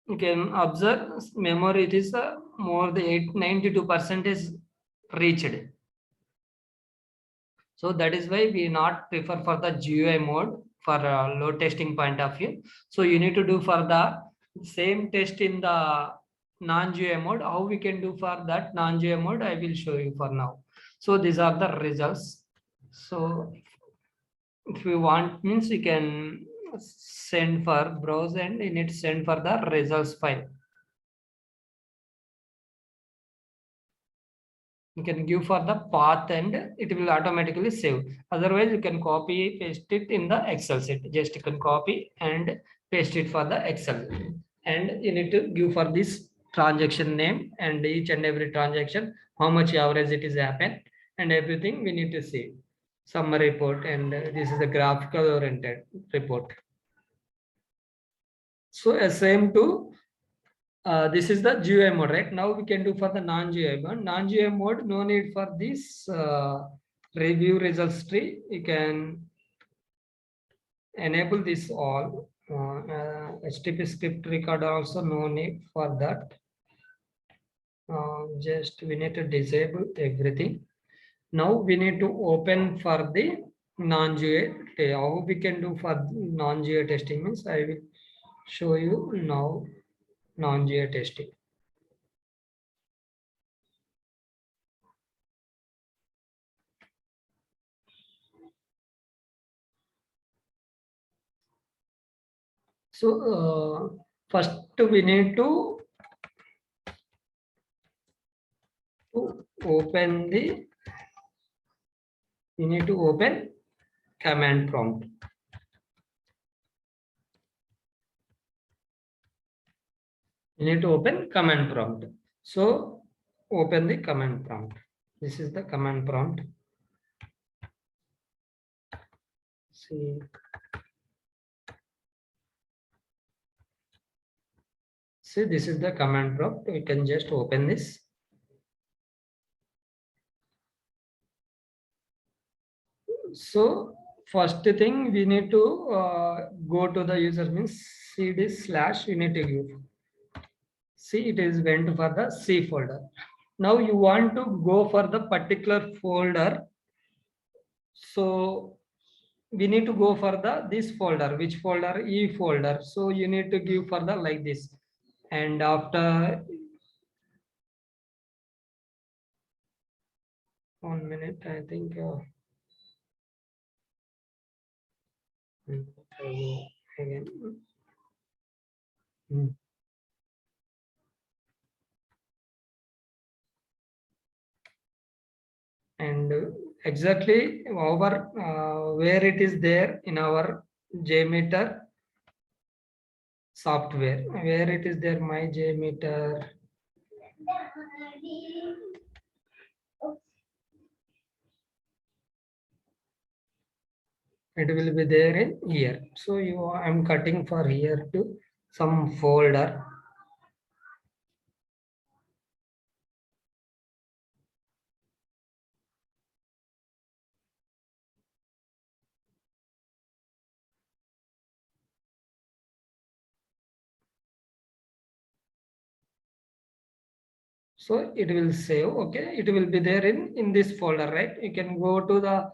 you can observe memory, it is more than 92% is reached. So that is why we not prefer for the GUI mode for load testing point of view. So you need to do for the same test in the non-GUI mode. How we can do for that non-GUI mode, I will show you for now. So these are the results. So if you want, means you can send for browse and you need to send for the results file. You can give for the path and it will automatically save. Otherwise, you can copy, paste it in the Excel sheet. Just you can copy and paste it for the Excel. And you need to give for this transaction name and each and every transaction, how much average it is happened and everything we need to see. Summary report, and this is the graphical oriented report. So same to this is the GUI mode, right? Now we can do for the non-GUI mode. Non-GUI mode, no need for this review results tree. You can enable this all. HTTP script record also no need for that. Just we need to disable everything. Now we need to open for the non-GUI. How we can do for non-GUI testing means I will show you now non-GUI testing. So first we need to open the, we need to open command prompt. You need to open command prompt. So open the command prompt. This is the command prompt. See. See, this is the command prompt. We can just open this. So first thing we need to go to the user means cd / you need to give. See, it is went for the C folder. Now you want to go for the particular folder. So we need to go for the this folder. Which folder? E folder. So you need to give for the like this. And after 1 minute, I think again. And exactly over where it is there in our Jmeter software, where it is there, my Jmeter. It will be there in here. So I'm cutting for here to some folder. So it will save. Okay, it will be there in this folder, right? You can go to the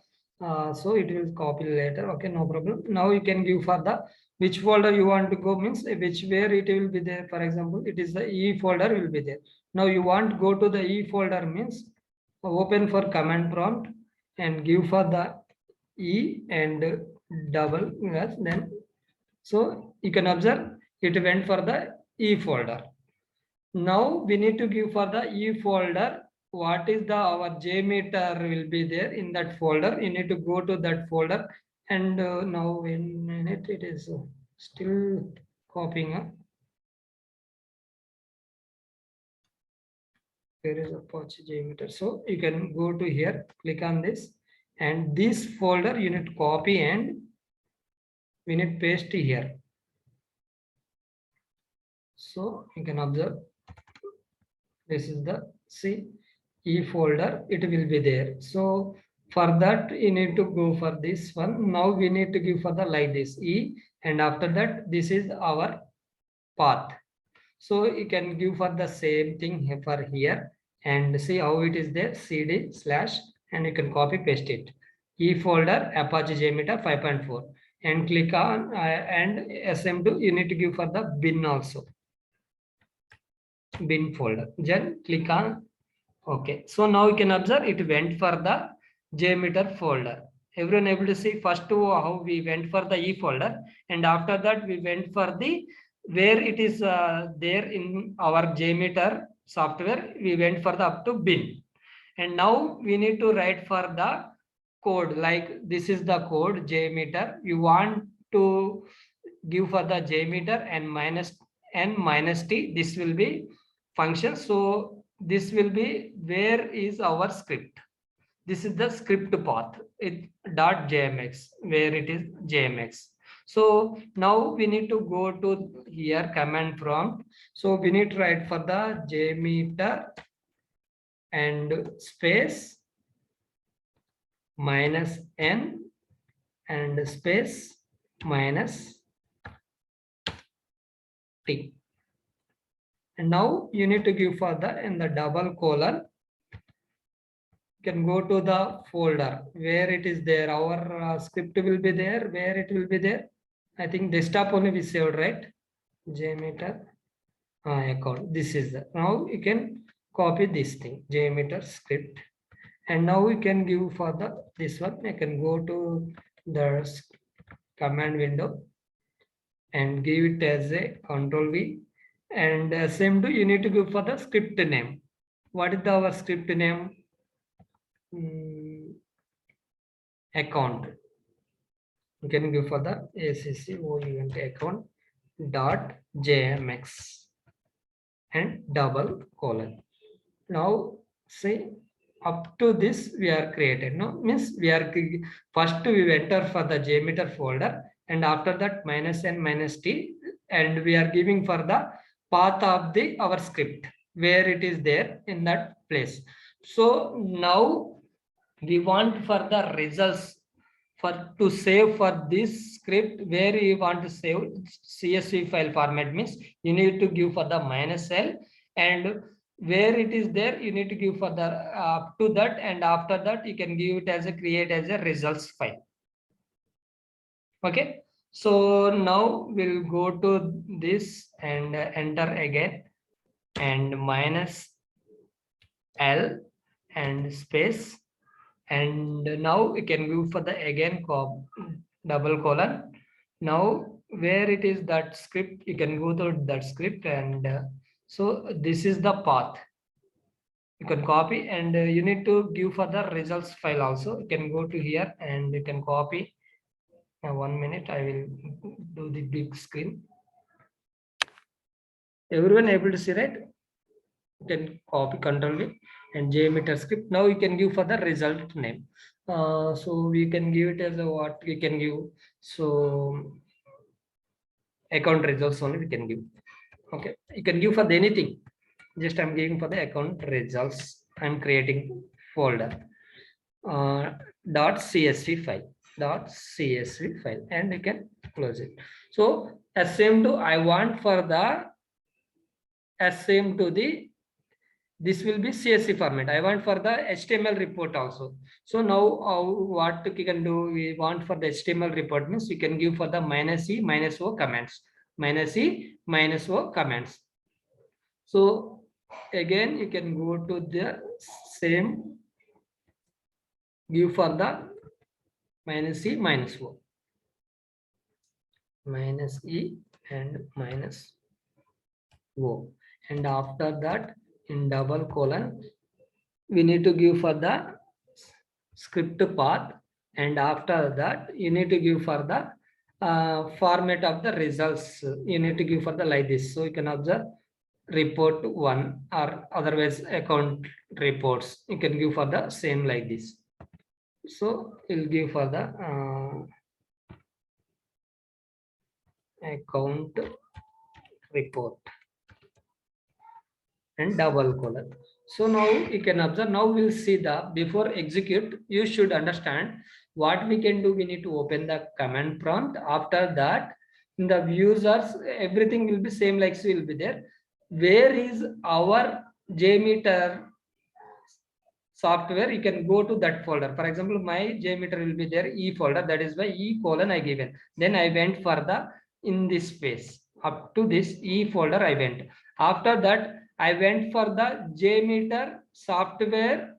so it will copy later. Okay, no problem. Now you can give for the which folder you want to go, means which where it will be there. For example, it is the E folder will be there. Now you want to go to the E folder means open for command prompt and give for the E and double yes, then so you can observe it went for the E folder. Now we need to give for the E folder what is the our Jmeter will be there in that folder. You need to go to that folder and now in minute it is still copying up. There is Apache Jmeter. So you can go to here, click on this, and this folder you need to copy and we need paste here. So you can observe this is the C E folder, it will be there. So For that, you need to go for this one. Now we need to give for the like this E, and after that, this is our path. So you can give for the same thing for here and see how it is there, cd slash, and you can copy paste it. E folder Apache Jmeter 5.4 and click on and SM2, you need to give for the bin also, bin folder. Then click on okay. So now you can observe it went for the Jmeter folder. Everyone able to see first how we went for the E folder, and after that we went for the where it is there in our Jmeter software. We went for the up to bin, and now we need to write for the code. Like this is the code Jmeter. You want to give for the Jmeter and minus n minus t. This will be function. So this will be where is our script. This is the script path. It dot jmx where it is jmx. So now we need to go to here command prompt. So we need to write for the jmeter and space minus n and space minus t. And now you need to give for the in the double colon. You can go to the folder where it is there. Our script will be there. Where it will be there? I think desktop only we saved, right? Jmeter account. This is the now you can copy this thing Jmeter script, and now we can give for the this one. I can go to the command window and give it as a control V, and same to you need to give for the script name. What is our script name? Account. You can give for the ACCOUNT account dot jmx and double colon. Now say up to this we are created. No means we are first we enter for the Jmeter folder, and after that minus n minus t, and we are giving for the path of the our script where it is there in that place. So now we want for the results for to save for this script where you want to save CSV file format means you need to give for the minus L, and where it is there you need to give for the up to that, and after that you can give it as a create as a results file. Okay, so now we'll go to this and enter again and minus L and space, and now we can go for the again double colon. Now where it is that script, you can go to that script, and so this is the path you can copy, and you need to give for the results file also. You can go to here and you can copy. 1 minute, I will do the big screen. Everyone able to see, right? You can copy control V and Jmeter script. Now you can give for the result name. So we can give it as a what we can give. So account results only we can give. Okay, you can give for the anything. Just I'm giving for the account results. I'm creating folder .csv file, and you can close it. So same to I want for the same to the this will be CSV format. I want for the HTML report also. So now what you can do, we want for the HTML report means you can give for the minus E minus O commands, minus E minus O commands. So again you can go to the same, give for the minus E minus O, minus E and minus O, and after that in double colon we need to give for the script path, and after that you need to give for the format of the results. You need to give for the like this. So you can observe report 1 or otherwise account reports. You can give for the same like this. So you'll give for the account report and double colon. So now you can observe, now we'll see the before execute, you should understand what we can do. We need to open the command prompt. After that, in the users, everything will be same like so will be there. Where is our Jmeter software? You can go to that folder. For example, my Jmeter will be there, E folder, that is why E colon I given. Then I went for the in this space up to this E folder I went. After that, I went for the Jmeter software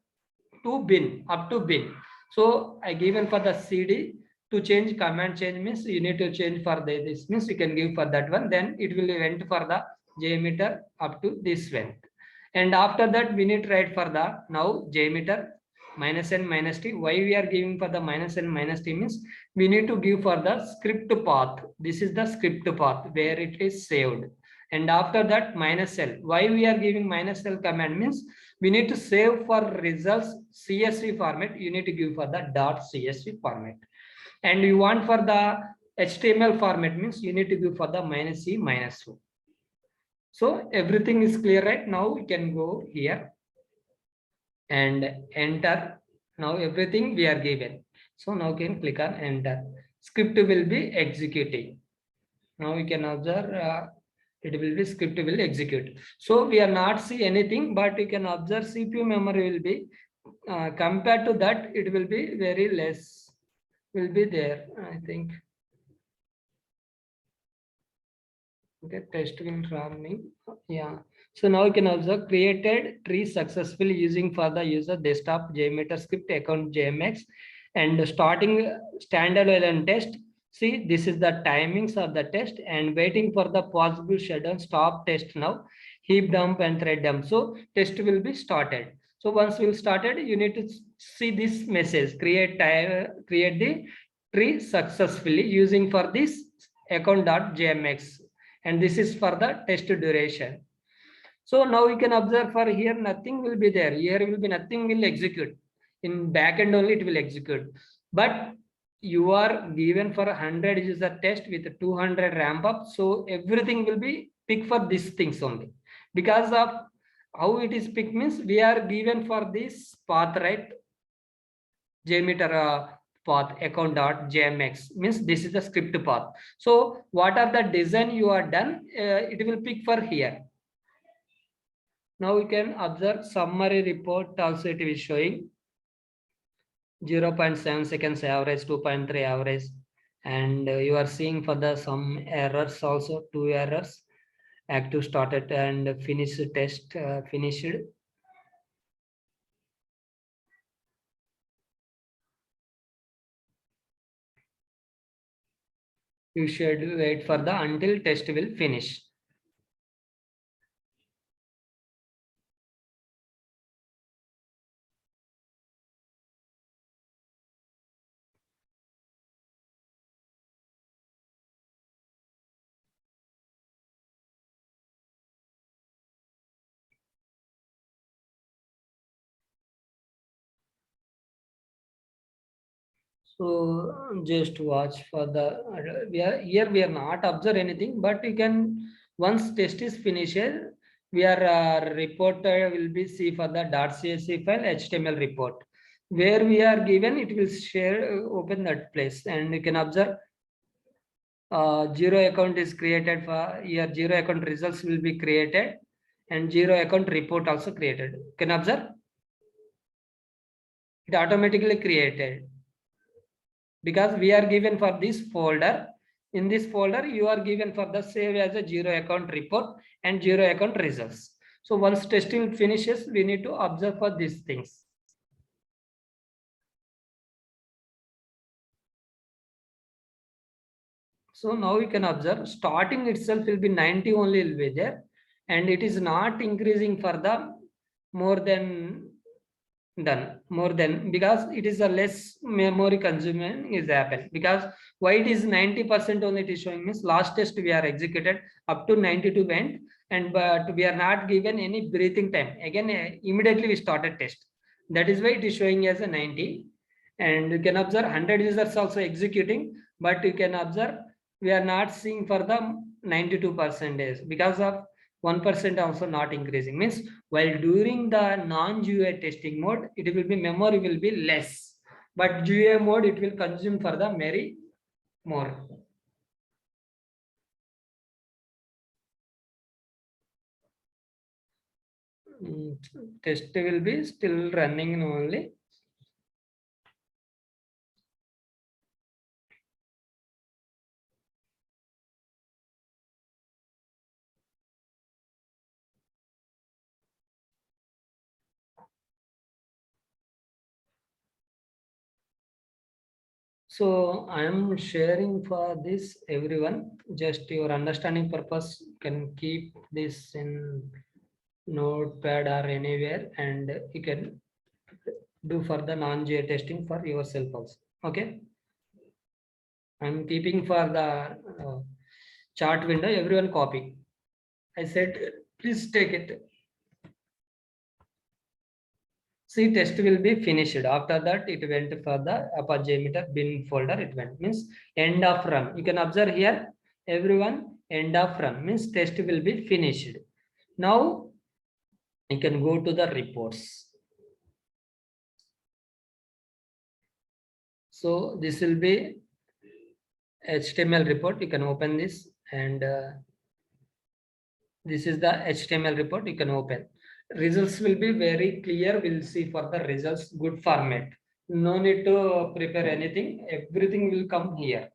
to bin up to bin. So I given for the CD to change command change means you need to change for the this means you can give for that one. Then it will went for the Jmeter up to this went. And after that we need to write for the now Jmeter minus n minus t. Why we are giving for the minus n minus t means we need to give for the script path. This is the script path where it is saved. And after that minus l. Why we are giving minus l command means we need to save for results CSV format. You need to give for the .csv format. And you want for the HTML format means you need to give for the minus e minus o. So everything is clear, right? Now we can go here and enter. Now everything we are given. So now we can click on enter. Script will be executing. Now we can observe it will be script will execute. So we are not see anything, but you can observe CPU memory will be compared to that it will be very less will be there, I think. Okay, test will running. Yeah. So now you can also created tree successfully using for the user desktop Jmeter script account JMX and starting standalone test. See, this is the timings of the test and waiting for the possible shutdown. Stop test now. Heap dump and thread dump. So test will be started. So once we'll started, you need to see this message. Create the tree successfully using for this account.jmx. And this is for the test duration. So now we can observe for here nothing will be there. Here will be nothing will execute. In backend only it will execute. But you are given for 100 user test with 200 ramp up. So everything will be pick for these things only. Because of how it is picked means we are given for this path, right? Jmeter path account.jmx means this is the script path. So what are the design you are done, it will pick for here. Now we can observe summary report also it is showing 0.7 seconds average, 2.3 average, and you are seeing for the some errors also, 2 errors, active started and finished test finished. You should wait for the until test will finish. So just watch for the we are not observe anything, but you can once test is finished, we are report will be see for the .csv file HTML report where we are given it will share open that place and you can observe zero account is created for here, zero account results will be created and zero account report also created. You can observe it automatically created. Because we are given for this folder. In this folder, you are given for the save as a zero account report and zero account results. So once testing finishes, we need to observe for these things. So now we can observe starting itself will be 90 only will be there. And it is not increasing for the more than done more than because it is a less memory consuming is happened because why it is 90% only it is showing means last test we are executed up to 92 went and but we are not given any breathing time again immediately we started test, that is why it is showing as a 90. And you can observe 100 users also executing, but you can observe we are not seeing for the 92% because of 1% also not increasing. Means while during the non-GUI testing mode, it will be memory will be less, but GUI mode it will consume for the memory more. Test will be still running only. So I am sharing for this everyone. Just your understanding purpose, can keep this in notepad or anywhere, and you can do for the non-GA testing for yourself also. Okay. I'm keeping for the chart window. Everyone copy. I said, please take it. See, test will be finished. After that, it went for the Jmeter bin folder. It went means end of run. You can observe here, everyone, end of run means test will be finished. Now you can go to the reports. So this will be HTML report. You can open this, and this is the HTML report. You can open. Results will be very clear. We'll see for the results, good format. No need to prepare anything. Everything will come here.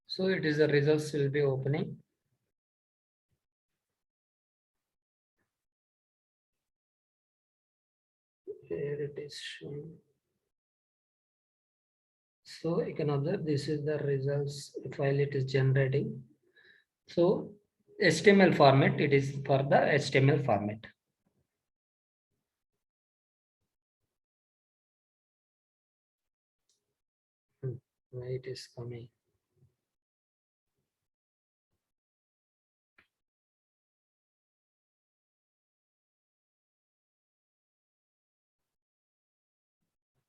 So it is the results will be opening. Here it is showing. So you can observe this is the results file it is generating. So HTML format, it is for the HTML format. Why it is coming?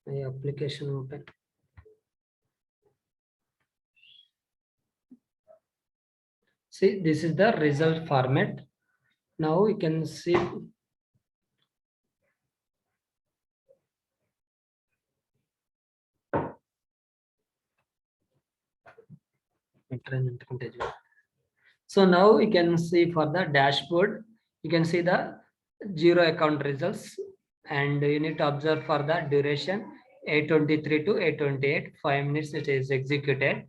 My application open. See, this is the result format. Now you can see so now you can see for the dashboard, you can see the zero account results, and you need to observe for the duration 8:23 to 8:28, 5 minutes it is executed.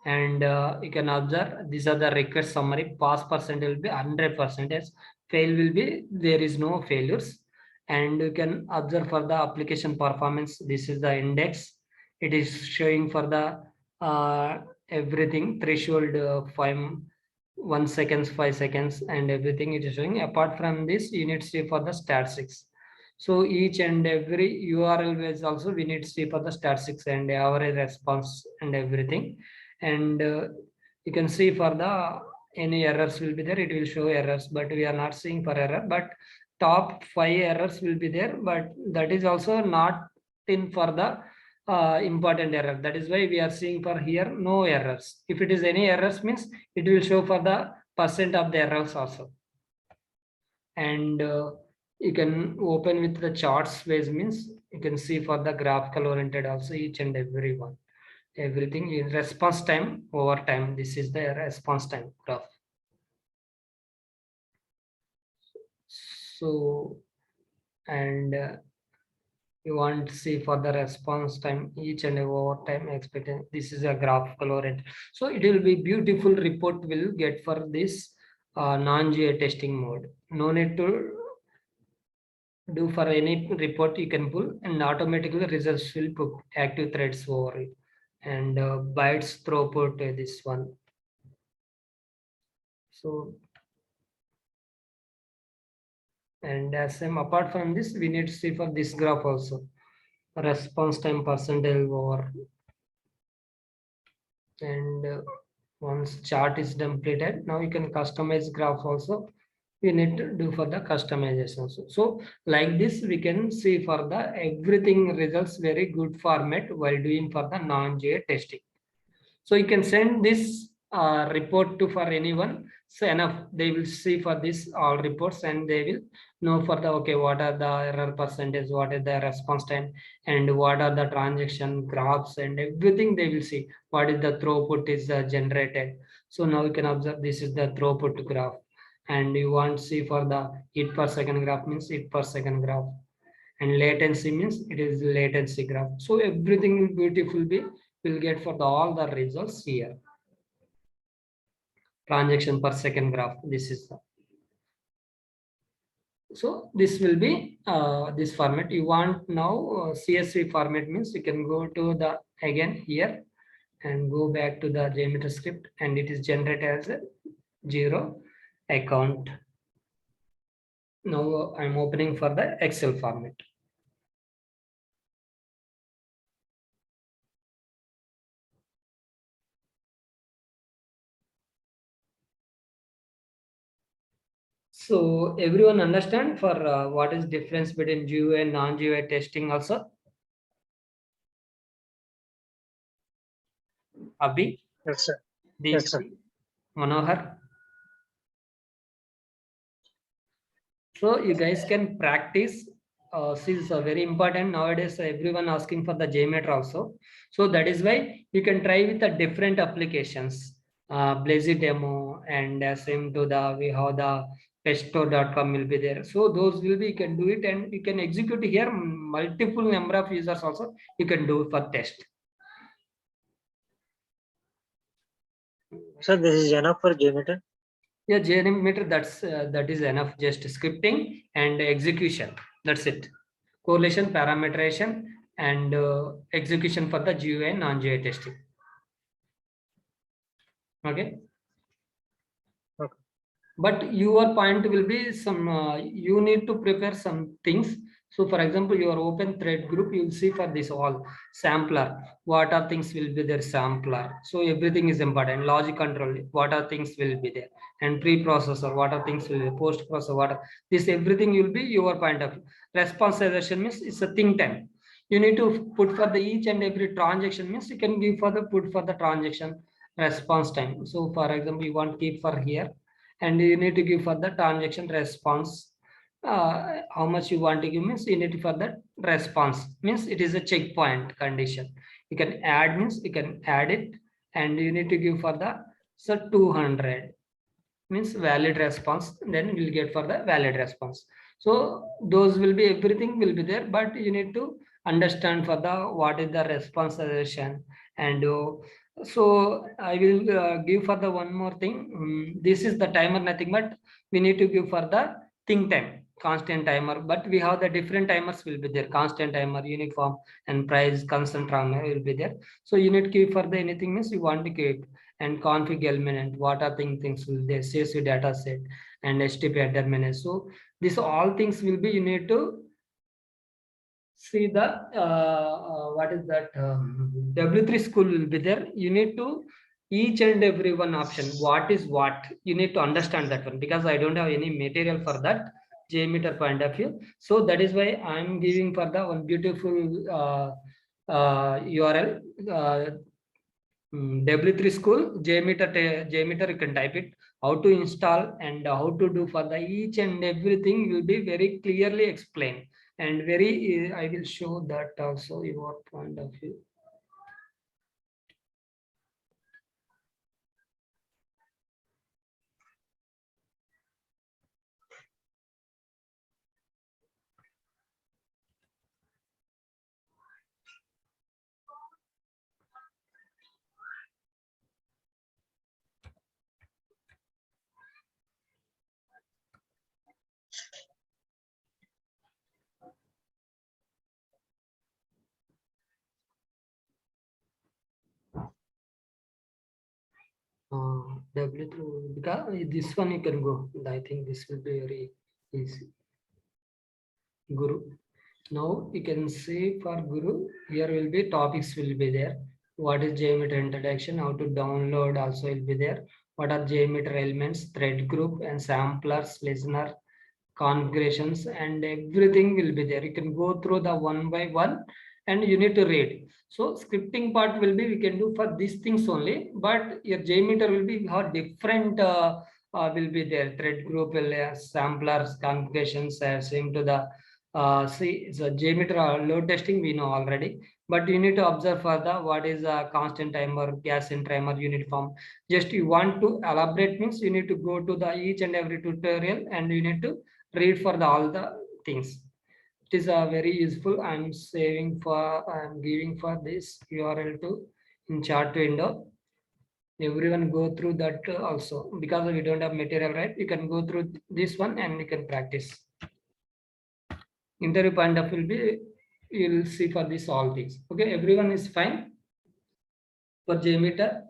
And you can observe these are the request summary. Pass percent will be 100%, fail will be there is no failures. And you can observe for the application performance. This is the index. It is showing for the everything threshold 1 seconds, 5 seconds, and everything it is showing. Apart from this, you need to see for the statistics. So each and every URL is also we need to see for the statistics and average response and everything. And you can see for the any errors will be there, it will show errors, but we are not seeing for error. But top 5 errors will be there, but that is also not in for the important error. That is why we are seeing for here no errors. If it is any errors means it will show for the percent of the errors also. And you can open with the charts ways means you can see for the graphical oriented also each and every one. Everything is response time over time. This is the response time graph. So, and you want to see for the response time each and over time expected. This is a graphical oriented. So it will be beautiful report will get for this non-GA testing mode. No need to do for any report. You can pull and automatically results will put active threads over it. And bytes throughput this one. So, and as apart from this, we need to see for this graph also response time percentile over. And once chart is completed, now you can customize graph also. we need to do for the customization also. So like this, we can see for the everything results very good format while doing for the non-GA testing. So you can send this report to for anyone. So enough, they will see for this all reports and they will know for the okay, what are the error percentage, what is the response time, and what are the transaction graphs and everything they will see. What is the throughput is generated. So now you can observe this is the throughput graph, and you want to see for the hit per second graph means hit per second graph, and latency means it is latency graph. So everything will beautiful be will get for the, all the results here. Transaction per second graph. This is the, so this will be this format. You want now CSV format means you can go to the again here and go back to the Jmeter script, and it is generated as a 0 account. Now I'm opening for the Excel format. So everyone understand for what is difference between GUI and non-GUI testing also? Abhi, Yes, sir. Deep, Yes, sir. Manohar. So you guys can practice. This is very important nowadays. Everyone asking for the Jmeter also. So that is why you can try with the different applications. Blazy demo and same to the we have the pesto.com will be there. So those will be you can do it and you can execute here multiple number of users also. You can do for test. So this is enough for Jmeter? Yeah, Jmeter that is enough. Just scripting and execution. That's it. Correlation, parameterization, and execution for the GUI and non-GUI testing. Okay. Okay. But your point will be some. You need to prepare some things. So, for example, your open thread group, you will see for this all sampler. What are things will be there sampler. So everything is important. Logic control. What are things will be there, and pre-processor. What are things will be post-processor. What are this everything will be your point of view. Responsiveness means it's a think time. You need to put for the each and every transaction means you can give for the put for the transaction response time. So, for example, you want keep for here and you need to give for the transaction response. How much you want to give means you need to for that response means it is a checkpoint condition. You can add means you can add it, and you need to give for the so 200 means valid response, then we'll get for the valid response. So those will be everything will be there, but you need to understand for the what is the responsiveness. And so I will give for the one more thing. This is the timer, nothing but we need to give for the think time constant timer, but we have the different timers will be there, constant timer, uniform, and price constant timer will be there. So you need to give for the anything means you want to keep, and config element, what are things will there, CSV data set, and HTTP header manager. So these all things will be you need to see the what is that W3 school will be there. You need to each and every one option. What is what? You need to understand that one because I don't have any material for that JMeter point of view. So that is why I'm giving for the one beautiful URL. W3 school Jmeter you can type it, how to install and how to do for the each and everything will be very clearly explained, and very I will show that also your point of view. W3 because this one you can go. I think this will be very easy. Guru. Now you can see for Guru, here will be topics will be there. What is JMeter introduction, how to download also will be there. what are Jmeter elements, thread group, and samplers, listener, configurations, and everything will be there. You can go through the one by one and you need to read. So scripting part will be, we can do for these things only, but your Jmeter will be how different will be there. Thread group will samplers, configurations, same to the see, so Jmeter load testing we know already, but you need to observe for the what is a constant timer, gas in timer, unit form. Just you want to elaborate means you need to go to the each and every tutorial and you need to read for the all the things. It is very useful. I'm giving for this URL to in chat window. Everyone go through that also, because we don't have material, right? You can go through this one and you can practice. Interview point of will be, you'll see for this all things. Okay, everyone is fine for Jmeter.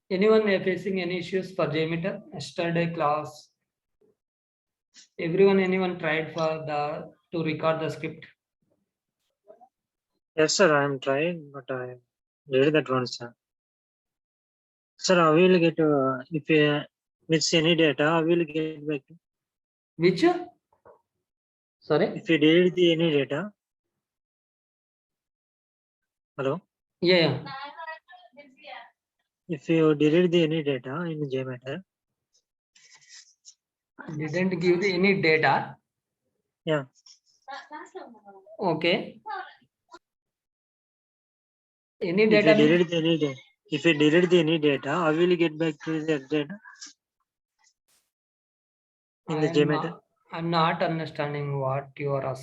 Anyone facing any issues for Jmeter? Yesterday class, anyone tried for the to record the script? Yes, sir. I am trying, but I did that one, sir. Sir, I will get if you miss any data, I will get back to. Which? Sorry. If you delete the any data. Hello. Yeah. If you delete the any data in Jmeter. Didn't give the any data. Yeah. Okay. Any If data you means? delete any data, if you delete the any data, I will get back to that data in the Jmeter. I'm not understanding what you are asking.